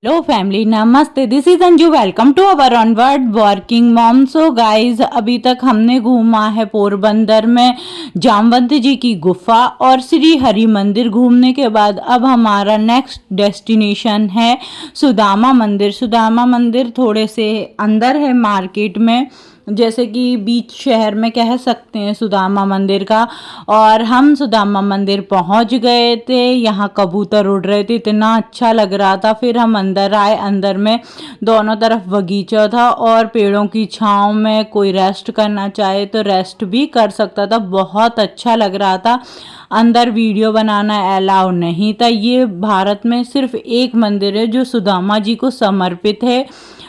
Hello family, नमस्ते। This is Anju. Welcome to our onward working mom. So guys, अभी तक हमने घूमा है पोरबंदर में जामवंत जी की गुफा और श्री हरि मंदिर। घूमने के बाद अब हमारा नेक्स्ट डेस्टिनेशन है सुदामा मंदिर। सुदामा मंदिर थोड़े से अंदर है मार्केट में, जैसे कि बीच शहर में कह सकते हैं सुदामा मंदिर का। और हम सुदामा मंदिर पहुंच गए थे। यहाँ कबूतर उड़ रहे थे, इतना अच्छा लग रहा था। फिर हम अंदर आए। अंदर में दोनों तरफ बगीचा था और पेड़ों की छांव में कोई रेस्ट करना चाहे तो रेस्ट भी कर सकता था। बहुत अच्छा लग रहा था। अंदर वीडियो बनाना अलाउ नहीं था। ये भारत में सिर्फ एक मंदिर है जो सुदामा जी को समर्पित है,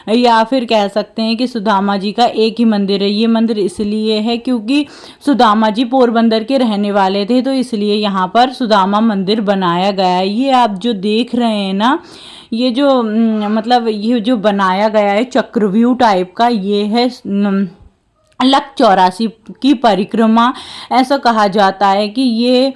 या फिर कह सकते हैं कि सुदामा जी का एक ही मंदिर है। ये मंदिर इसलिए है क्योंकि सुदामा जी पोरबंदर के रहने वाले थे, तो इसलिए यहाँ पर सुदामा मंदिर बनाया गया है। ये आप जो देख रहे हैं ना, ये जो मतलब ये जो बनाया गया है चक्रव्यूह टाइप का, ये है लक 84 की परिक्रमा। ऐसा कहा जाता है कि ये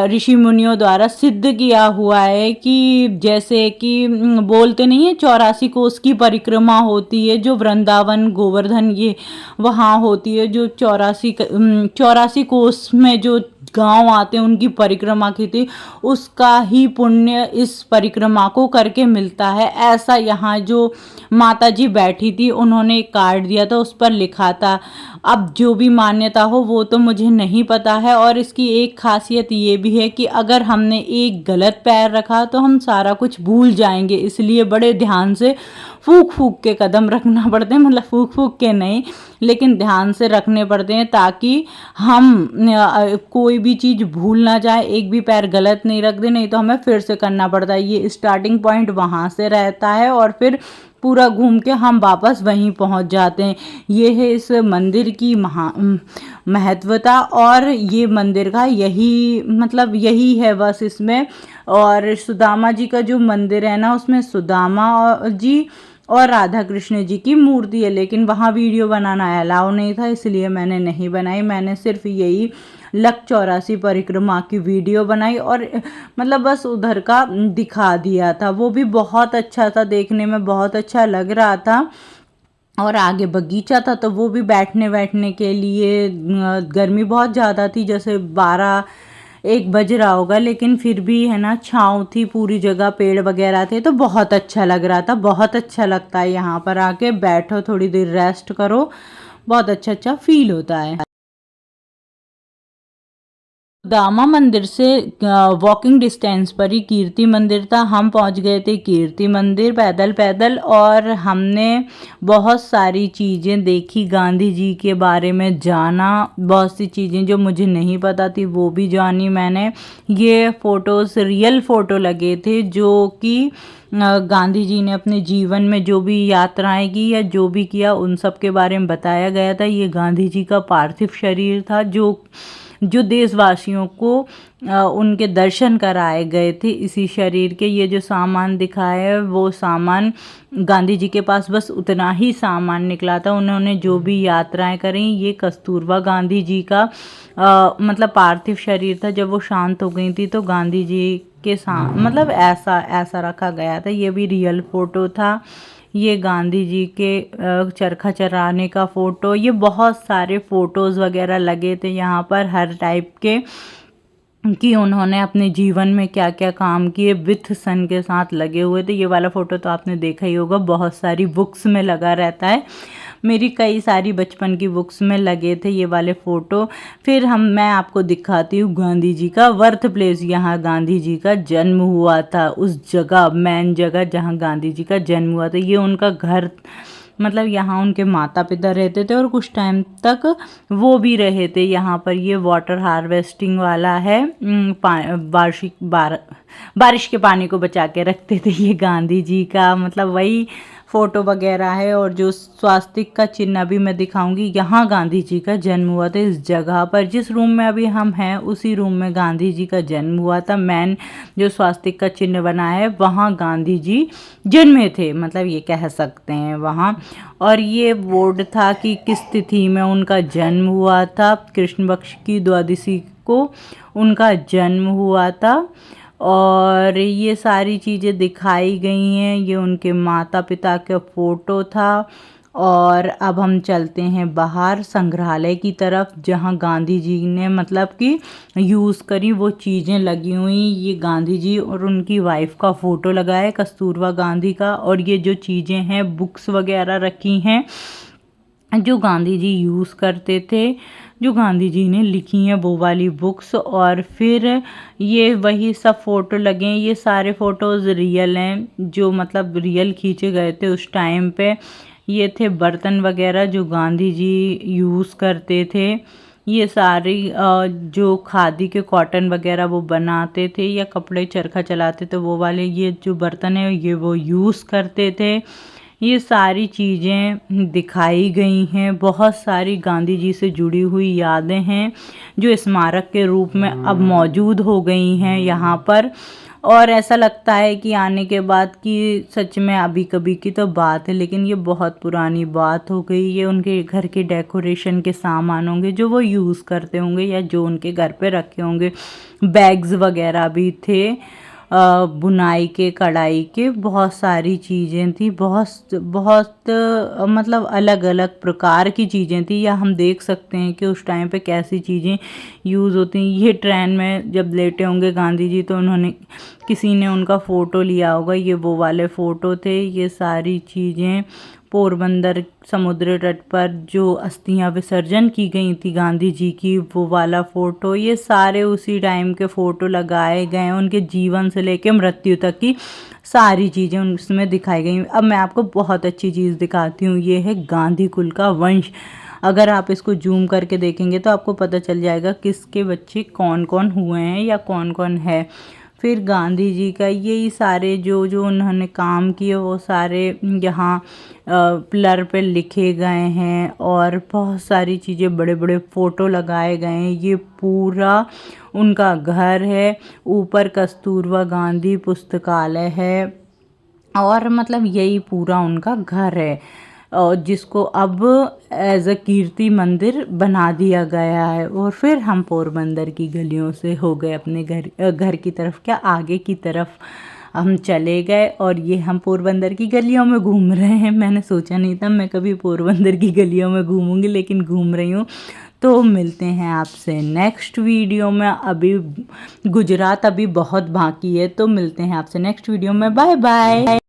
ऋषि मुनियों द्वारा सिद्ध किया हुआ है कि जैसे कि बोलते नहीं है 84 कोस की परिक्रमा होती है जो वृंदावन गोवर्धन ये वहाँ होती है, जो 84 कोस में जो गांव आते हैं उनकी परिक्रमा की थी, उसका ही पुण्य इस परिक्रमा को करके मिलता है। ऐसा यहाँ जो माता जी बैठी थी उन्होंने एक कार्ड दिया था, उस पर लिखा था। अब जो भी मान्यता हो वो तो मुझे नहीं पता है। और इसकी एक खासियत ये भी है कि अगर हमने एक गलत पैर रखा तो हम सारा कुछ भूल जाएंगे, इसलिए बड़े ध्यान से फूक फूक के कदम रखना पड़ते हैं। मतलब फूक फूक के नहीं, लेकिन ध्यान से रखने पड़ते हैं ताकि हम कोई भी चीज़ भूल ना जाए। एक भी पैर गलत नहीं रख दे, नहीं तो हमें फिर से करना पड़ता है। ये स्टार्टिंग पॉइंट वहाँ से रहता है और फिर पूरा घूम के हम वापस वहीं पहुंच जाते हैं। ये है इस मंदिर की महत्वता। और ये मंदिर का यही मतलब यही है बस इसमें। और सुदामा जी का जो मंदिर है ना, उसमें सुदामा जी और राधा कृष्ण जी की मूर्ति है, लेकिन वहाँ वीडियो बनाना अलाउ नहीं था, इसलिए मैंने नहीं बनाई। मैंने सिर्फ यही लक 84 परिक्रमा की वीडियो बनाई और मतलब बस उधर का दिखा दिया था। वो भी बहुत अच्छा था, देखने में बहुत अच्छा लग रहा था। और आगे बगीचा था तो वो भी बैठने के लिए, गर्मी बहुत ज़्यादा थी, जैसे 12-1 बज रहा होगा, लेकिन फिर भी है ना छाँव थी, पूरी जगह पेड़ वगैरह थे, तो बहुत अच्छा लग रहा था। बहुत अच्छा लगता है यहाँ पर आके बैठो, थोड़ी देर रेस्ट करो, बहुत अच्छा फील होता है। दामा मंदिर से वॉकिंग डिस्टेंस पर ही कीर्ति मंदिर था। हम पहुंच गए थे कीर्ति मंदिर पैदल पैदल, और हमने बहुत सारी चीज़ें देखी, गांधी जी के बारे में जाना, बहुत सी चीज़ें जो मुझे नहीं पता थी वो भी जानी मैंने। ये फ़ोटोज़ रियल फ़ोटो लगे थे जो कि गांधी जी ने अपने जीवन में जो भी यात्राएं की या जो भी किया उन सब के बारे में बताया गया था। ये गांधी जी का पार्थिव शरीर था जो देशवासियों को उनके दर्शन कराए गए थे इसी शरीर के। ये जो सामान दिखाया है वो सामान गांधी जी के पास बस उतना ही सामान निकला था। उन्होंने जो भी यात्राएं करी, ये कस्तूरबा गांधी जी का मतलब पार्थिव शरीर था। जब वो शांत हो गई थी तो गांधी जी के मतलब ऐसा रखा गया था। ये भी रियल फोटो था। ये गांधी जी के चरखा चराने का फ़ोटो, ये बहुत सारे फ़ोटोज़ वगैरह लगे थे यहाँ पर हर टाइप के, कि उन्होंने अपने जीवन में क्या क्या काम किए, विथ सन के साथ लगे हुए थे। ये वाला फ़ोटो तो आपने देखा ही होगा, बहुत सारी बुक्स में लगा रहता है। मेरी कई सारी बचपन की बुक्स में लगे थे ये वाले फ़ोटो। फिर मैं आपको दिखाती हूँ गांधी जी का बर्थ प्लेस। यहाँ गांधी जी का जन्म हुआ था, उस जगह मेन जगह जहाँ गांधी जी का जन्म हुआ था। ये उनका घर, मतलब यहाँ उनके माता पिता रहते थे और कुछ टाइम तक वो भी रहे थे यहाँ पर। ये वाटर हार्वेस्टिंग वाला है, बारिश के पानी को बचा के रखते थे। ये गांधी जी का मतलब वही फ़ोटो वगैरह है। और जो स्वास्तिक का चिन्ह अभी मैं दिखाऊंगी, यहाँ गांधी जी का जन्म हुआ था। इस जगह पर जिस रूम में अभी हम हैं उसी रूम में गांधी जी का जन्म हुआ था। मेन जो स्वास्तिक का चिन्ह बना है वहाँ गांधी जी जन्मे थे, मतलब ये कह सकते हैं वहाँ। और ये बोर्ड था कि किस तिथि में उनका जन्म हुआ था। कृष्ण पक्ष की द्वादशी को उनका जन्म हुआ था। और ये सारी चीज़ें दिखाई गई हैं। ये उनके माता पिता का फ़ोटो था। और अब हम चलते हैं बाहर संग्रहालय की तरफ, जहाँ गांधी जी ने मतलब कि यूज़ करी वो चीज़ें लगी हुई। ये गांधी जी और उनकी वाइफ का फ़ोटो लगा है, कस्तूरबा गांधी का। और ये जो चीज़ें हैं, बुक्स वगैरह रखी हैं जो गांधी जी यूज़ करते थे, जो गांधी जी ने लिखी हैं वो वाली बुक्स। और फिर ये वही सब फ़ोटो लगे हैं। ये सारे फ़ोटोज़ रियल हैं, जो मतलब रियल खींचे गए थे उस टाइम पे। ये थे बर्तन वगैरह जो गांधी जी यूज़ करते थे। ये सारी जो खादी के कॉटन वगैरह वो बनाते थे, या कपड़े चरखा चलाते थे, वो वाले ये जो बर्तन है ये वो यूज़ करते थे। ये सारी चीज़ें दिखाई गई हैं। बहुत सारी गांधी जी से जुड़ी हुई यादें हैं जो स्मारक के रूप में अब मौजूद हो गई हैं यहाँ पर। और ऐसा लगता है कि आने के बाद कि सच में अभी कभी की तो बात है, लेकिन ये बहुत पुरानी बात हो गई। ये उनके घर के डेकोरेशन के सामान होंगे जो वो यूज़ करते होंगे, या जो उनके घर पे रखे होंगे। बैग्स वगैरह भी थे, बुनाई के, कढ़ाई के, बहुत सारी चीज़ें थी। बहुत बहुत मतलब अलग अलग प्रकार की चीज़ें थी। या हम देख सकते हैं कि उस टाइम पे कैसी चीज़ें यूज़ होती हैं। ये ट्रेन में जब लेटे होंगे गांधी जी तो उन्होंने किसी ने उनका फ़ोटो लिया होगा, ये वो वाले फ़ोटो थे। ये सारी चीज़ें पोरबंदर समुद्र तट पर जो अस्थियां विसर्जन की गई थी गांधी जी की, वो वाला फ़ोटो। ये सारे उसी टाइम के फ़ोटो लगाए गए हैं। उनके जीवन से लेकर मृत्यु तक की सारी चीज़ें उसमें दिखाई गई। अब मैं आपको बहुत अच्छी चीज़ दिखाती हूँ। ये है गांधी कुल का वंश। अगर आप इसको जूम करके देखेंगे तो आपको पता चल जाएगा किसके बच्चे कौन कौन हुए हैं या कौन कौन है। फिर गांधी जी का यही सारे जो जो उन्होंने काम किए वो सारे यहाँ पिलर पे लिखे गए हैं। और बहुत सारी चीज़ें, बड़े बड़े फ़ोटो लगाए गए हैं। ये पूरा उनका घर है। ऊपर कस्तूरबा गांधी पुस्तकालय है। और मतलब यही पूरा उनका घर है, और जिसको अब एज अ कीर्ति मंदिर बना दिया गया है। और फिर हम पोरबंदर की गलियों से हो गए अपने घर की तरफ, क्या आगे की तरफ हम चले गए। और ये हम पोरबंदर की गलियों में घूम रहे हैं। मैंने सोचा नहीं था मैं कभी पोरबंदर की गलियों में घूमूंगी, लेकिन घूम रही हूँ। तो मिलते हैं आपसे नेक्स्ट वीडियो में। अभी गुजरात अभी बहुत बाकी है, तो मिलते हैं आपसे नेक्स्ट वीडियो में। Bye bye.